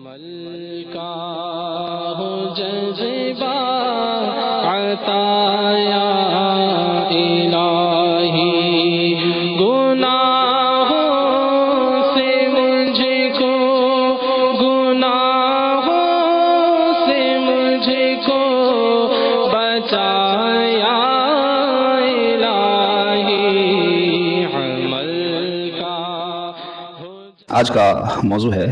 عمل کا ہو جذبہ عطا یا الہی، گناہوں سے مجھ کو، گناہوں سے مجھ کو بچایا الہی، عمل کا ہو۔ آج کا موضوع ہے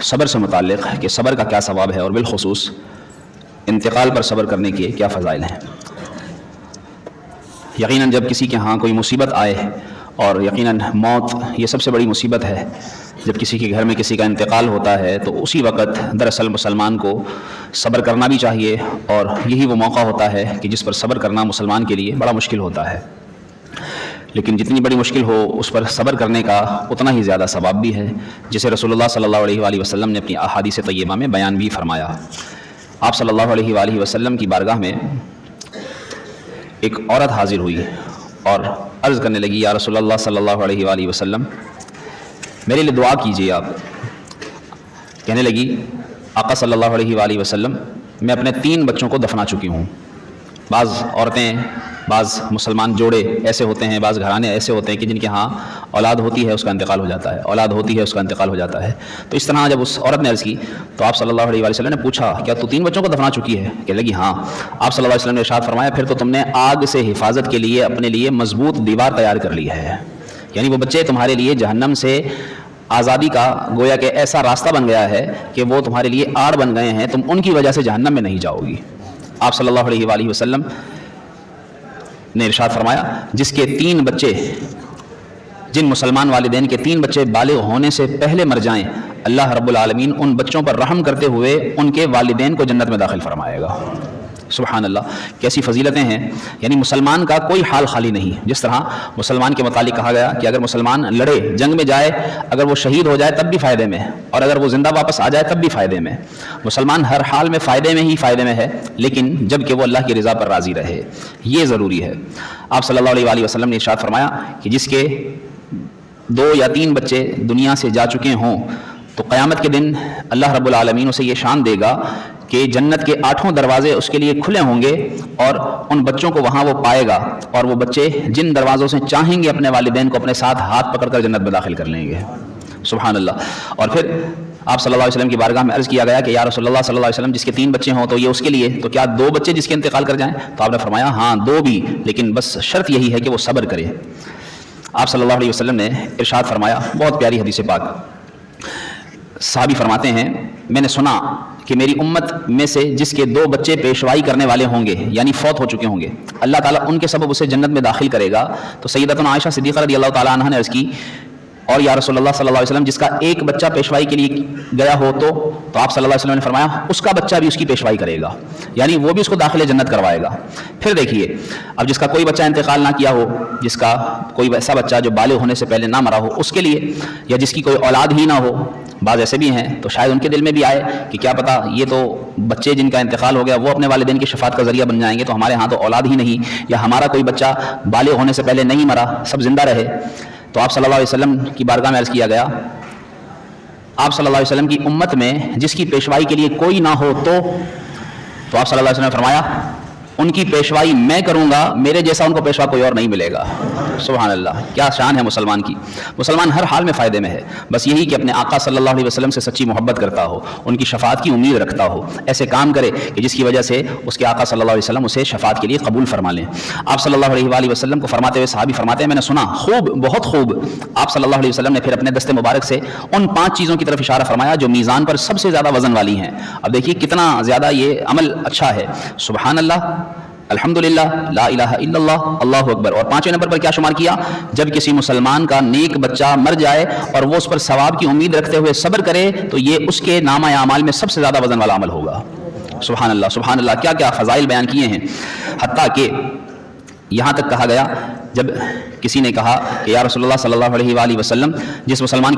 صبر سے متعلق کہ صبر کا کیا ثواب ہے اور بالخصوص انتقال پر صبر کرنے کے کیا فضائل ہیں۔ یقیناً جب کسی کے ہاں کوئی مصیبت آئے، اور یقیناً موت یہ سب سے بڑی مصیبت ہے، جب کسی کے گھر میں کسی کا انتقال ہوتا ہے تو اسی وقت دراصل مسلمان کو صبر کرنا بھی چاہیے، اور یہی وہ موقع ہوتا ہے کہ جس پر صبر کرنا مسلمان کے لیے بڑا مشکل ہوتا ہے۔ لیکن جتنی بڑی مشکل ہو اس پر صبر کرنے کا اتنا ہی زیادہ ثواب بھی ہے، جسے رسول اللہ صلی اللہ علیہ وآلہ وسلم نے اپنی احادیث طیبہ میں بیان بھی فرمایا۔ آپ صلی اللہ علیہ وآلہ وسلم کی بارگاہ میں ایک عورت حاضر ہوئی اور عرض کرنے لگی، یا رسول اللہ صلی اللہ علیہ وآلہ وسلم، میرے لیے دعا کیجیے آپ۔ کہنے لگی، آقا صلی اللہ علیہ وآلہ وسلم، میں اپنے 3 بچوں کو دفنا چکی ہوں۔ بعض عورتیں، بعض مسلمان جوڑے ایسے ہوتے ہیں، بعض گھرانے ایسے ہوتے ہیں کہ جن کے ہاں اولاد ہوتی ہے اس کا انتقال ہو جاتا ہے، اولاد ہوتی ہے اس کا انتقال ہو جاتا ہے۔ تو اس طرح جب اس عورت نے عرض کی تو آپ صلی اللہ علیہ وآلہ وسلم نے پوچھا، کیا تو 3 بچوں کو دفنا چکی ہے؟ کہنے لگی ہاں۔ آپ صلی اللہ علیہ وسلم نے ارشاد فرمایا، پھر تو تم نے آگ سے حفاظت کے لیے اپنے لیے مضبوط دیوار تیار کر لی ہے، یعنی وہ بچے تمہارے لیے جہنم سے آزادی کا گویا کہ ایسا راستہ بن گیا ہے کہ وہ تمہارے لیے آڑ بن گئے ہیں، تم ان کی وجہ سے جہنم میں نہیں جاؤ گی۔ آپ صلی اللہ علیہ وآلہ وسلم نے ارشاد فرمایا، جس کے 3 بچے، جن مسلمان والدین کے 3 بچے بالغ ہونے سے پہلے مر جائیں، اللہ رب العالمین ان بچوں پر رحم کرتے ہوئے ان کے والدین کو جنت میں داخل فرمائے گا۔ سبحان اللہ، کیسی فضیلتیں ہیں۔ یعنی مسلمان کا کوئی حال خالی نہیں۔ جس طرح مسلمان کے متعلق کہا گیا کہ اگر مسلمان لڑے، جنگ میں جائے، اگر وہ شہید ہو جائے تب بھی فائدے میں، اور اگر وہ زندہ واپس آ جائے تب بھی فائدے میں۔ مسلمان ہر حال میں فائدے میں ہی فائدے میں ہے، لیکن جب کہ وہ اللہ کی رضا پر راضی رہے، یہ ضروری ہے۔ آپ صلی اللہ علیہ وآلہ وسلم نے ارشاد فرمایا کہ جس کے 2 یا 3 بچے دنیا سے جا چکے ہوں تو قیامت کے دن اللہ رب العالمین اسے یہ شان دے گا کہ جنت کے 8 دروازے اس کے لیے کھلے ہوں گے، اور ان بچوں کو وہاں وہ پائے گا، اور وہ بچے جن دروازوں سے چاہیں گے اپنے والدین کو اپنے ساتھ ہاتھ پکڑ کر جنت میں داخل کر لیں گے۔ سبحان اللہ۔ اور پھر آپ صلی اللہ علیہ وسلم کی بارگاہ میں عرض کیا گیا کہ یا رسول اللہ صلی اللہ علیہ وسلم، جس کے 3 بچے ہوں تو یہ اس کے لیے، تو کیا 2 بچے جس کے انتقال کر جائیں؟ تو آپ نے فرمایا ہاں 2 بھی، لیکن بس شرط یہی ہے کہ وہ صبر کرے۔ آپ صلی اللہ علیہ وسلم نے ارشاد فرمایا، بہت پیاری حدیث پاک، صحابی فرماتے ہیں، میں نے سنا کہ میری امت میں سے جس کے 2 بچے پیشوائی کرنے والے ہوں گے، یعنی فوت ہو چکے ہوں گے، اللہ تعالیٰ ان کے سبب اسے جنت میں داخل کرے گا۔ تو سیدتنا عائشہ صدیقہ رضی اللہ تعالیٰ عنہ نے عرض کی، اور یا رسول اللہ صلی اللہ علیہ وسلم، جس کا 1 بچہ پیشوائی کے لیے گیا ہو تو آپ صلی اللہ علیہ وسلم نے فرمایا اس کا بچہ بھی اس کی پیشوائی کرے گا، یعنی وہ بھی اس کو داخل جنت کروائے گا۔ پھر دیکھیے، اب جس کا کوئی بچہ انتقال نہ کیا ہو، جس کا کوئی ایسا بچہ جو بالغ ہونے سے پہلے نہ مرا ہو، اس کے لیے، یا جس کی کوئی اولاد ہی نہ ہو، بعض ایسے بھی ہیں تو شاید ان کے دل میں بھی آئے کہ کیا پتہ یہ تو بچے جن کا انتقال ہو گیا وہ اپنے والدین کی شفاعت کا ذریعہ بن جائیں گے، تو ہمارے ہاں تو اولاد ہی نہیں، یا ہمارا کوئی بچہ بالغ ہونے سے پہلے نہیں مرا، سب زندہ رہے۔ تو آپ صلی اللہ علیہ وسلم کی بارگاہ میں عرض کیا گیا، آپ صلی اللہ علیہ وسلم کی امت میں جس کی پیشوائی کے لیے کوئی نہ ہو تو آپ صلی اللہ علیہ وسلم نے فرمایا ان کی پیشوائی میں کروں گا، میرے جیسا ان کو پیشوا کوئی اور نہیں ملے گا۔ سبحان اللہ، کیا شان ہے مسلمان کی۔ مسلمان ہر حال میں فائدے میں ہے، بس یہی کہ اپنے آقا صلی اللہ علیہ وسلم سے سچی محبت کرتا ہو، ان کی شفاعت کی امید رکھتا ہو، ایسے کام کرے کہ جس کی وجہ سے اس کے آقا صلی اللہ علیہ وسلم اسے شفاعت کے لیے قبول فرما لیں۔ آپ صلی اللہ علیہ وآلہ وسلم کو فرماتے ہوئے صحابی فرماتے ہیں، میں نے سنا، خوب، بہت خوب۔ آپ صلی اللہ علیہ وسلم نے پھر اپنے دست مبارک سے ان 5 چیزوں کی طرف اشارہ فرمایا جو میزان پر سب سے زیادہ وزن والی ہیں۔ اب دیکھیے کتنا زیادہ یہ عمل اچھا ہے۔ سبحان اللہ، الحمدللہ، لا الہ الا اللہ، اللہ اکبر۔ اور 5ویں نمبر پر کیا شمار کیا؟ جب کسی مسلمان کا نیک بچہ مر جائے اور وہ اس پر ثواب کی امید رکھتے ہوئے صبر کرے تو یہ اس کے نامہ اعمال میں سب سے زیادہ وزن والا عمل ہوگا۔ سبحان اللہ، سبحان اللہ، کیا کیا فضائل بیان کیے ہیں۔ حتیٰ کہ یہاں تک کہا گیا، جب کسی نے کہا کہ یا رسول اللہ صلی اللہ علیہ وآلہ وسلم، جس مسلمان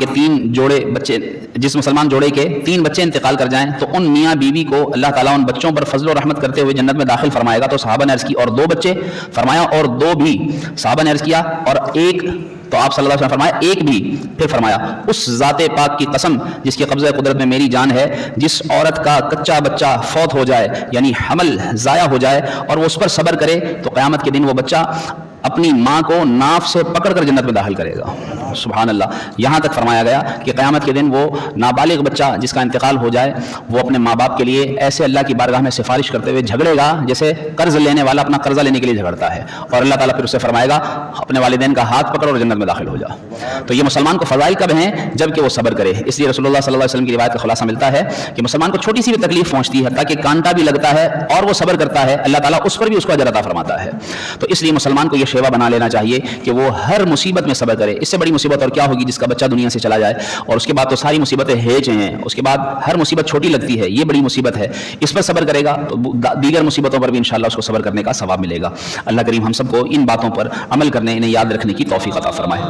جوڑے کے 3 بچے انتقال کر جائیں تو ان میاں بیوی کو اللہ تعالیٰ ان بچوں پر فضل و رحمت کرتے ہوئے جنت میں داخل فرمائے گا۔ تو صحابہ نے عرض کی اور 2 بچے؟ فرمایا اور 2 بھی۔ صحابہ نے عرض کیا اور 1 تو آپ صلی اللہ علیہ وسلم فرمایا ایک بھی. پھر فرمایا اس ذات پاک کی قسم جس کی قبضہ قدرت میں میری جان ہے, جس عورت کا کچا بچہ فوت ہو جائے یعنی حمل ضائع ہو جائے اور وہ اس پر صبر کرے تو قیامت کے دن وہ بچہ اپنی ماں کو ناف سے پکڑ کر جنت میں داخل کرے گا. سبحان اللہ. یہاں تک فرمایا گیا کہ قیامت کے دن وہ نابالغ بچہ جس کا انتقال ہو جائے وہ اپنے ماں باپ کے لیے ایسے اللہ کی بارگاہ میں سفارش کرتے ہوئے جھگڑے گا جیسے قرض لینے والا اپنا قرضہ لینے کے لیے جھگڑتا ہے, اور اللہ تعالیٰ پھر اسے فرمائے گا اپنے والدین کا ہاتھ پکڑو اور جنت میں داخل ہو جا. تو یہ مسلمان کو فضائل کب ہیں؟ جب کہ وہ صبر کرے. اس لیے رسول اللہ صلی اللہ علیہ وسلم کی روایت کا خلاصہ ملتا ہے کہ مسلمان کو چھوٹی سی بھی تکلیف پہنچتی ہے تاکہ کانٹا بھی لگتا ہے اور وہ صبر کرتا ہے, اللہ تعالیٰ اس پر بھی اس کو اجر عطا فرماتا ہے. تو اس لیے مسلمان کو یہ شیوا بنا لینا چاہیے کہ وہ ہر مصیبت میں صبر کرے. اس سے بڑی مصیبت اور کیا ہوگی جس کا بچہ دنیا سے چلا جائے, اور اس کے بعد تو ساری مصیبتیں ہیچ ہیں, اس کے بعد ہر مصیبت چھوٹی لگتی ہے, یہ بڑی مصیبت ہے. اس پر صبر کرے گا تو دیگر مصیبتوں پر بھی انشاءاللہ اس کو صبر کرنے کا ثواب ملے گا. اللہ کریم ہم سب کو ان باتوں پر عمل کرنے, انہیں یاد رکھنے کی توفیق عطا فرمائے.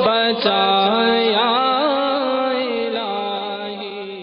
بچا